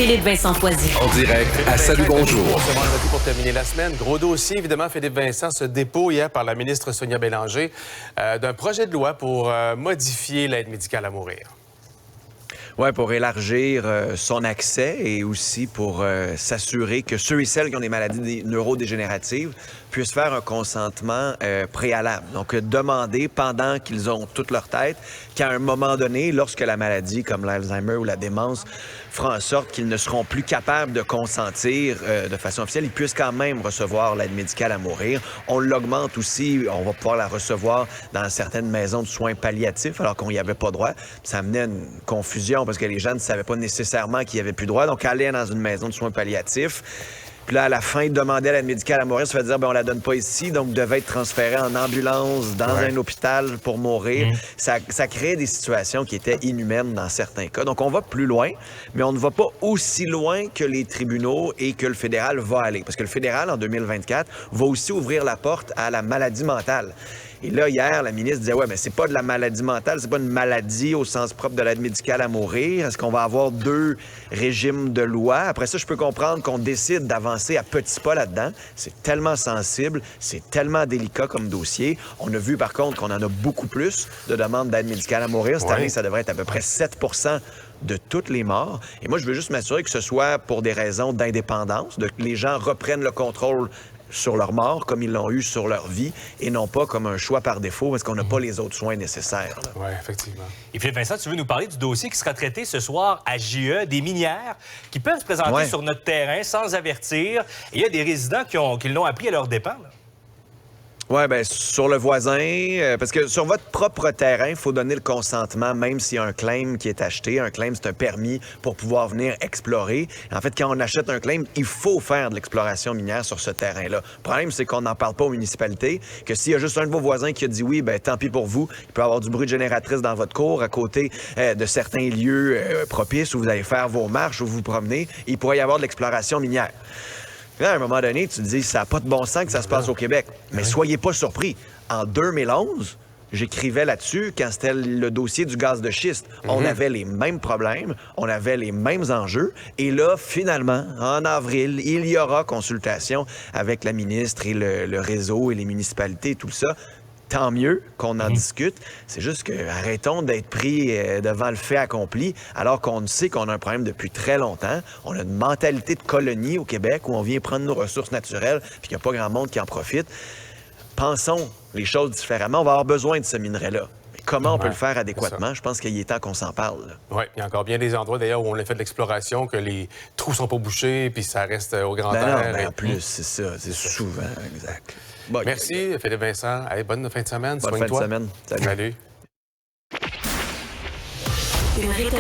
Philippe Vincent Foisy. En direct à Salut Bonjour. Ce vendredi pour terminer la semaine. Gros dossier, évidemment, Philippe Vincent, ce dépôt hier par la ministre Sonia Bélanger d'un projet de loi pour modifier l'aide médicale à mourir. Oui, pour élargir son accès et aussi pour s'assurer que ceux et celles qui ont des maladies neurodégénératives puissent faire un consentement préalable. Donc, demander pendant qu'ils ont toute leur tête qu'à un moment donné, lorsque la maladie comme l'Alzheimer ou la démence fera en sorte qu'ils ne seront plus capables de consentir de façon officielle, ils puissent quand même recevoir l'aide médicale à mourir. On l'augmente aussi, on va pouvoir la recevoir dans certaines maisons de soins palliatifs alors qu'on n'y avait pas droit. Ça amenait une confusion parce que les gens ne savaient pas nécessairement qu'il n'y avait plus droit. Donc, aller dans une maison de soins palliatifs, puis là, à la fin, demander l'aide médicale à mourir, ça veut dire, on la donne pas ici, donc devait être transféré en ambulance dans un hôpital pour mourir. Ça crée des situations qui étaient inhumaines dans certains cas. Donc, on va plus loin, mais on ne va pas aussi loin que les tribunaux et que le fédéral va aller. Parce que le fédéral, en 2024, va aussi ouvrir la porte à la maladie mentale. Et là, hier, la ministre disait, mais c'est pas de la maladie mentale, c'est pas une maladie au sens propre de l'aide médicale à mourir. Est-ce qu'on va avoir deux régimes de loi? Après ça, je peux comprendre qu'on décide d'avancer à petits pas là-dedans. C'est tellement sensible, c'est tellement délicat comme dossier. On a vu, par contre, qu'on en a beaucoup plus de demandes d'aide médicale à mourir. Cette année, ça devrait être à peu près 7 de toutes les morts. Et moi, je veux juste m'assurer que ce soit pour des raisons d'indépendance, que les gens reprennent le contrôle sur leur mort, comme ils l'ont eu sur leur vie, et non pas comme un choix par défaut, parce qu'on n'a pas les autres soins nécessaires. Oui, effectivement. Et Philippe Vincent, tu veux nous parler du dossier qui sera traité ce soir à JE, des minières qui peuvent se présenter sur notre terrain sans avertir. Et il y a des résidents qui l'ont appris à leurs dépens. Oui, bien, sur le voisin, parce que sur votre propre terrain, il faut donner le consentement, même s'il y a un claim qui est acheté. Un claim, c'est un permis pour pouvoir venir explorer. En fait, quand on achète un claim, il faut faire de l'exploration minière sur ce terrain-là. Le problème, c'est qu'on n'en parle pas aux municipalités, que s'il y a juste un de vos voisins qui a dit oui, bien, tant pis pour vous. Il peut y avoir du bruit de génératrice dans votre cour, à côté de certains lieux propices où vous allez faire vos marches, où vous vous promenez. Il pourrait y avoir de l'exploration minière. Là, à un moment donné, tu te dis, ça n'a pas de bon sens que ça se passe au Québec. Mais soyez pas surpris. En 2011, j'écrivais là-dessus quand c'était le dossier du gaz de schiste. On avait les mêmes problèmes, on avait les mêmes enjeux. Et là, finalement, en avril, il y aura consultation avec la ministre et le réseau et les municipalités et tout ça. Tant mieux qu'on en discute. C'est juste que arrêtons d'être pris devant le fait accompli, alors qu'on sait qu'on a un problème depuis très longtemps. On a une mentalité de colonie au Québec où on vient prendre nos ressources naturelles puis qu'il n'y a pas grand monde qui en profite. Pensons les choses différemment. On va avoir besoin de ce minerai-là. Mais comment on peut le faire adéquatement? Je pense qu'il est temps qu'on s'en parle. Oui, il y a encore bien des endroits d'ailleurs où on a fait de l'exploration, que les trous sont pas bouchés puis ça reste au grand air. Non, en plus, c'est ça. C'est souvent, exact. Bon, merci, Philippe Vincent. Allez, bonne fin de semaine. Bonne fin de semaine. Salut. Salut.